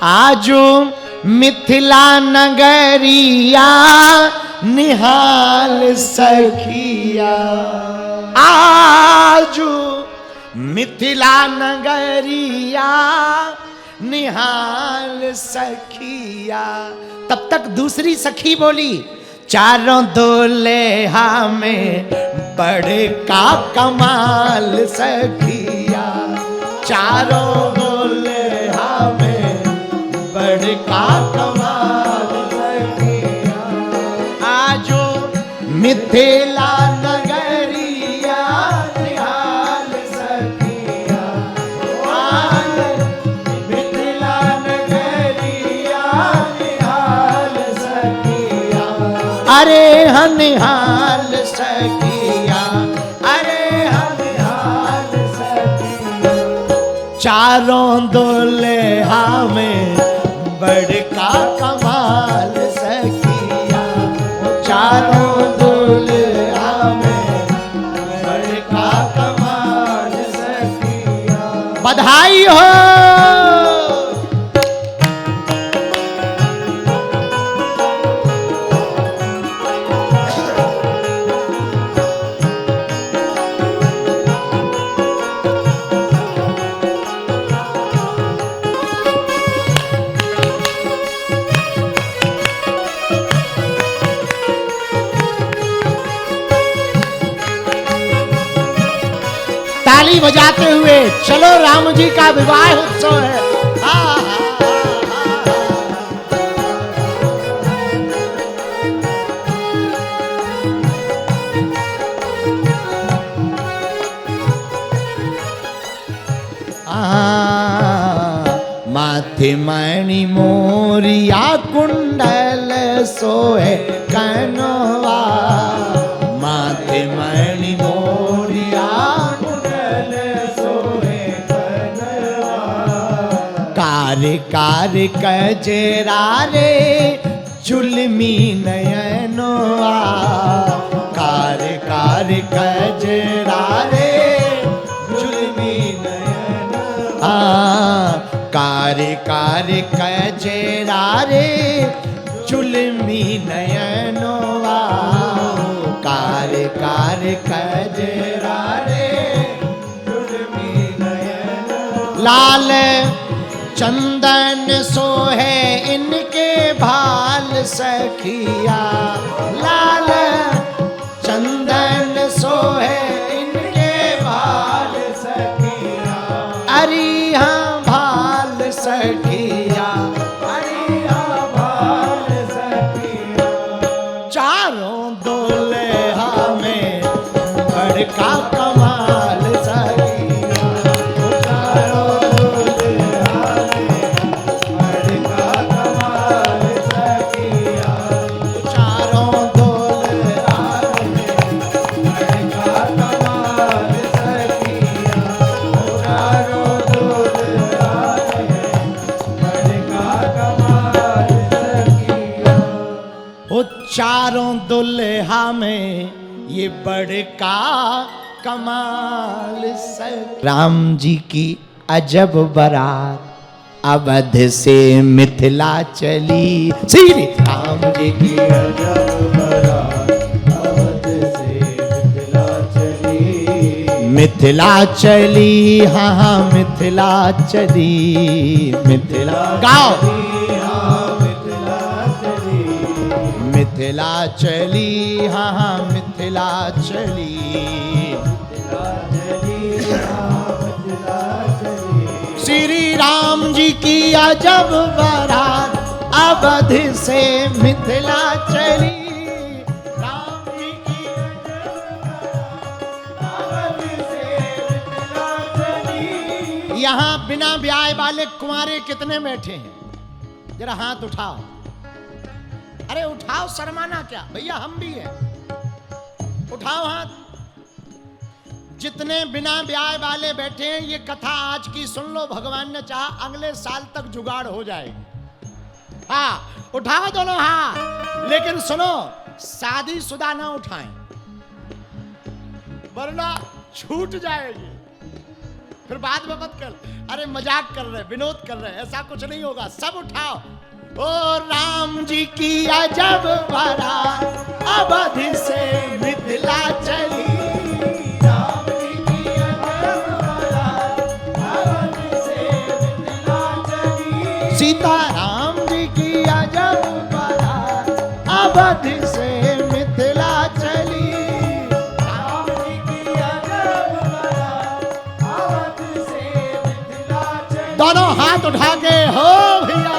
आजो मिथिला नगरिया निहाल सखिया, आजो मिथिला नगरिया निहाल सखिया। तब तक दूसरी सखी बोली, चारों दुल्हा में बड़े का कमाल सखिया, चारों दुल्हा में बड़े का कमाल सखिया। आजो मिथिला नगरिया निहाल सखिया, मिथिला नगरिया निहाल सखिया। अरे निहाल सखिया, अरे निहाल सखिया। चारों दुल्हा में बड़का कमाल सखिया, चारों दुल्हा में बड़का कमाल सखिया। बधाई हो। ताली बजाते हुए चलो, राम जी का विवाह उत्सव है। माथे मणि मोरिया कुंडल सोहे कनवा, माथे मणि मोरिया कुंडल सोहे कनवा। कार कार कजरा रे जुल्मी नयनवा, कार कार कजरा रे जुल्मी नयनवा। कार कार कजरा रे जुल्मी नयनवा, कार कार कजरा रे जुल्मी नयनवा। लाल चंदन सोहे इनके भाल सखिया, लाल चंदन सोहे इनके भाल सखिया। अरे हाँ भाल सखिया, अरे हाँ भाल सखिया। चारों दुल्हा में बड़का कमाल सखिया, चारों दुल्हा में बड़का कमाल सखिया, चारों दुल्हा में बड़का कमाल सखिया, चारों दुल्हा में बड़का कमाल सखिया। ओ चारों दुल्हा में ये बड़का कमाल सखिया। राम जी की अजब बारात अवध से मिथिला चली, श्री राम जी की अजब बारात अवध से मिथिला चली, मिथिला चली, हाँ हाँ मिथिला चली, मिथिला गाओ, मिथिला चली, हाँ हाँ मिथिला चली, श्री राम जी की अजब बारात अवध से मिथिला चली, राम जी की अजब बारात अवध से मिथिला चली। यहाँ बिना ब्याह वाले कुंवारे कितने बैठे हैं? जरा हाथ उठाओ। अरे उठाओ, शर्माना क्या भैया, हम भी हैं, उठाओ हाथ। जितने बिना ब्याह वाले बैठे हैं, ये कथा आज की सुन लो, भगवान ने चाहा अगले साल तक जुगाड़ हो जाएगी। हाँ उठाओ दोनों हाथ, लेकिन सुनो शादीशुदा ना उठाएं वरना छूट जाएगी। फिर बाद में मत कर, अरे मजाक कर रहे, विनोद कर रहे, ऐसा कुछ नहीं होगा, सब उठाओ। ओ राम जी की अजब बारात अवध से मिथिला चली, राम जी की अजब बारात अवध से मिथिला चली, सीता राम जी की अजब बारात अवध से मिथिला चली, राम जी की अजब बारात अवध से मिथिला चली। दोनों हाथ उठा के हो भैया।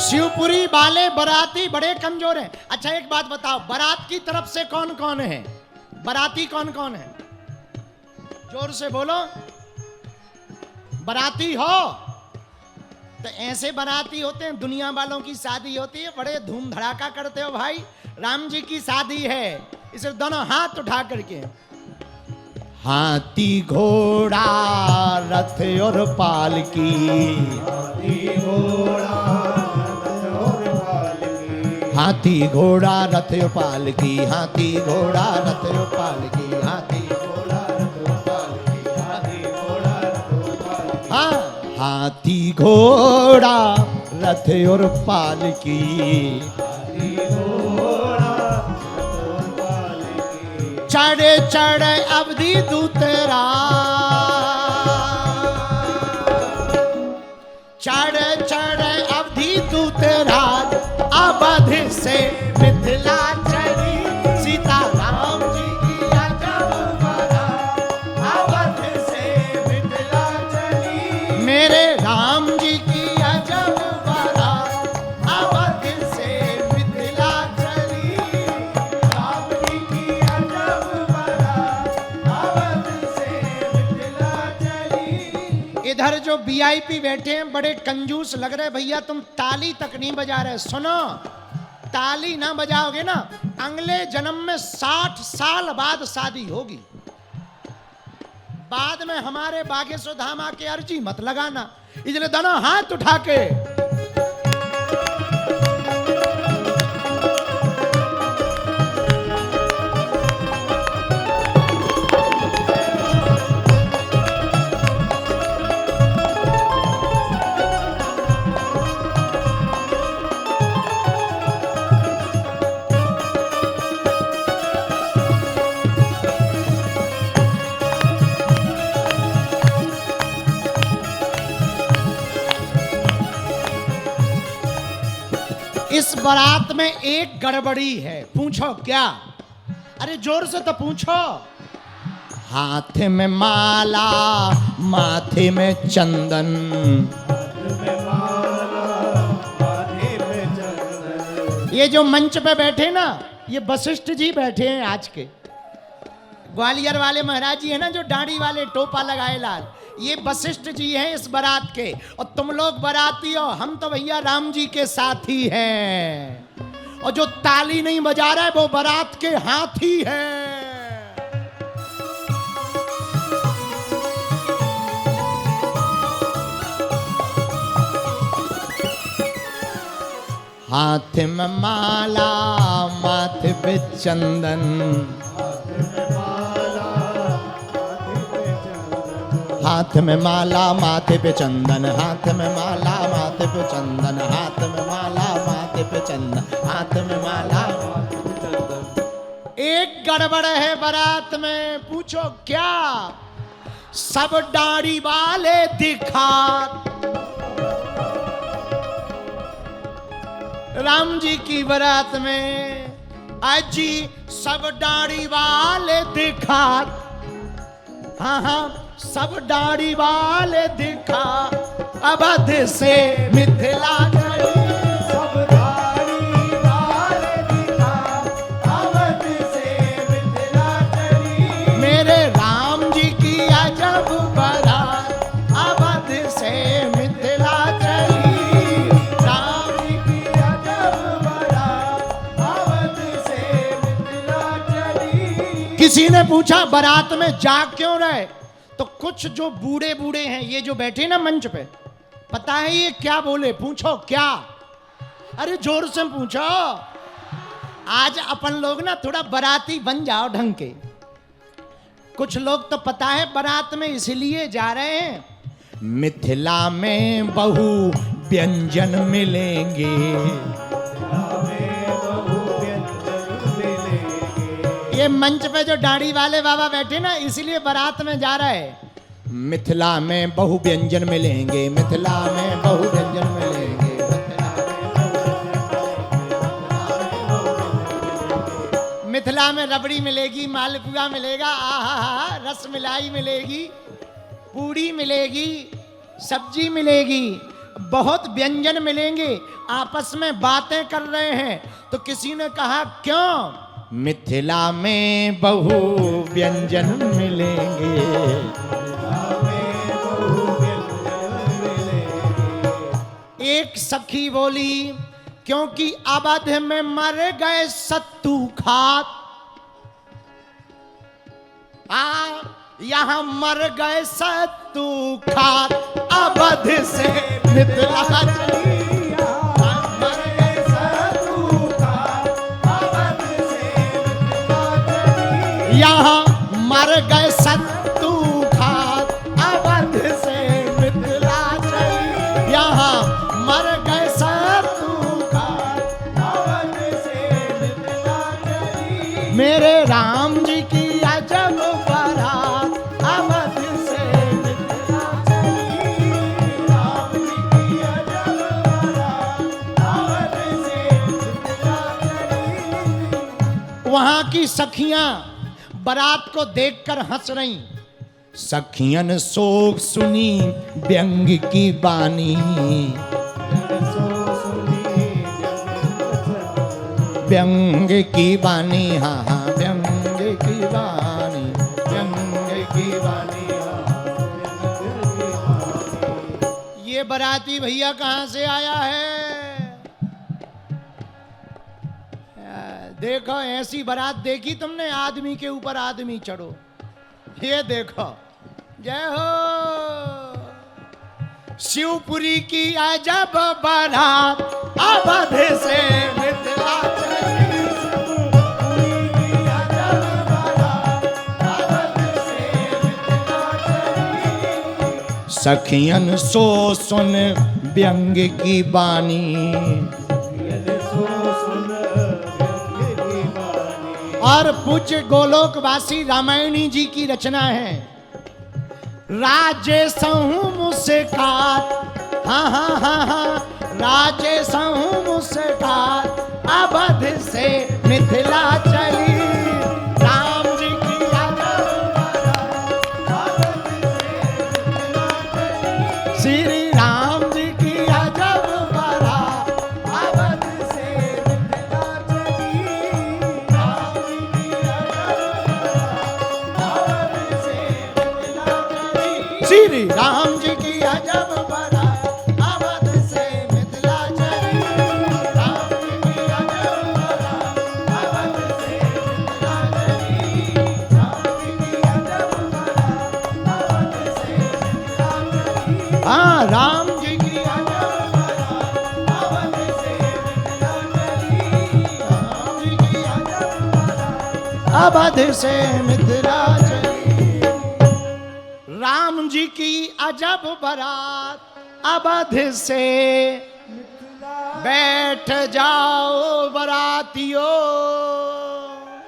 शिवपुरी वाले बराती बड़े कमजोर हैं। अच्छा एक बात बताओ, बारात की तरफ से कौन कौन है? बराती कौन कौन है? जोर से बोलो। बराती हो तो ऐसे बराती होते हैं, दुनिया वालों की शादी होती है, बड़े धूम धड़ाका करते हो भाई। राम जी की शादी है, इसे दोनों हाथ उठा करके, हाथी घोड़ा रथ और पालकी, हाथी घोड़ा हाथी घोड़ा रथ पालकी, हाथी घोड़ा रथ पालकी, हाथी घोड़ा रथ पालकी, हाथी घोड़ा रथ पालकी, हाँ हाथी घोड़ा रथ और पालकी, हाथी घोड़ा रथ और पालकी, चढ़े चढ़े अवधि दूतरा, चढ़े चढ़े अवधि दूतराज अवध से मिथिला चली, सीता राम जी की अजब बारात अवध से मिथिला चली, मेरे राम जी की अजब बारात अवध से मिथिला चली, राम जी की अजब बारात अवध से मिथिला चली। इधर जो वीआईपी बैठे हैं बड़े कंजूस लग रहे भैया, तुम ताली तक नहीं बजा रहे। सुनो, ताली ना बजाओगे ना, अगले जन्म में 60 साल बाद शादी होगी। बाद में हमारे बागेश्वर धाम आके अर्जी मत लगाना। इसलिए दोनों हाथ उठा के इस बारात में एक गड़बड़ी है। पूछो क्या? अरे जोर से तो पूछो। हाथ में माला, माथे में चंदन, ये जो मंच पे बैठे ना, ये वशिष्ठ जी बैठे हैं आज के। ग्वालियर वाले महाराज जी है ना, जो दाढ़ी वाले टोपा लगाए लाल, ये वशिष्ठ जी हैं इस बारात के। और तुम लोग बाराती हो, हम तो भैया राम जी के साथी हैं। और जो ताली नहीं बजा रहा है वो बारात के हाथी है। हाथ में माला, माथे पे चंदन, हाथ में माला माथे पे चंदन, हाथ में माला माथे पे चंदन, हाथ में माला माथे पे चंदन, हाथ में माला माथे पे चंदन। एक गड़बड़ है बारात में। पूछो क्या? सब दाढ़ी वाले दिखा, राम जी की बारात में अजी सब दाढ़ी वाले दिखा, हाँ हाँ सब दाढ़ी वाले दिखा, अवध से मिथिला चली, सब दाढ़ी वाले दिखा, अवध से मिथिला चली, मेरे राम जी की अजब बारात अवध से मिथिला चली, राम जी की अजब बारात किसी ने पूछा बारात में जाग क्यों रहे, तो कुछ जो बूढ़े बूढ़े हैं, ये जो बैठे ना मंच पे, पता है ये क्या बोले? पूछो क्या? अरे जोर से पूछो। आज अपन लोग ना थोड़ा बाराती बन जाओ ढंग के। कुछ लोग तो पता है बारात में इसलिए जा रहे हैं, मिथिला में बहु व्यंजन मिलेंगे। ये मंच पे जो दाढ़ी वाले बाबा बैठे ना, इसलिए बारात में जा रहे हैं। मिथिला में बहु व्यंजन मिलेंगे, मिथिला में बहु व्यंजन मिलेंगे। मिथिला में रबड़ी मिलेगी, मालपुआ मिलेगा, आहा, रस मलाई मिलेगी, पूड़ी मिलेगी, सब्जी मिलेगी, बहुत व्यंजन मिलेंगे। आपस में बातें कर रहे हैं तो किसी ने कहा क्यों? मिथिला में बहु व्यंजन मिलेंगे। एक सखी बोली, क्योंकि अवध में मर गए सत्तू खात, यहां मर गए सत्तू खात, अवध से मिथिला चली। मर गए सत्तू खात, अवध से मिथिला चली। यहां मर गए सत्तू खात, अवध से मिथिला चली। यहां मर गए सत्तू खात, अवध से मिथिला चली। मेरे राम जी की अजब बारात, अवध से मिथिला चली। राम जी की अजब बारात, अवध से मिथिला चली। वहां की सखियां बारात को देखकर हंस रही। सखियन शोक सुनी व्यंग की बानी, व्यंग की बानी, हाँ हाँ व्यंग की बानी, व्यंग की बानी। ये बाराती भैया कहाँ से आया है? देखो ऐसी बारात देखी तुमने? आदमी के ऊपर आदमी चढ़ो। ये देखो, जय हो। शिवपुरी की अजब बारात, अवध से मिथिला चली। शिवपुरी की अजब बारात, अवध से मिथिला चली। सखियन सो सुन व्यंग की बानी, और पूज्य गोलोकवासी रामायणी जी की रचना है। राजे सहू मुस्कात, हाँ हाँ हाँ हाँ, राजे सहू मुस्कात, अवध से मिथिला चली। राम जी की अजब बारात, अवध से मिथिला चली। श्री राम जी की अजब बारात, अवध से मिथिला चली। राम जी की अजब बारात, अवध से मिथिला चली। श्री राम जी की अजब बारात, अवध से मिथिला चली। राम जी की अजब बारात, अवध से मिथिला चली। राम जी की अजब बारात, अवध से मिथिला चली। हाँ, राम जी की अजब बारात, अवध से मिथिला चली। राम जी की अजब बारात, अवध से मिथिला चली। राम जी की अजब बारात, अवध से बैठ जाओ बरातियों,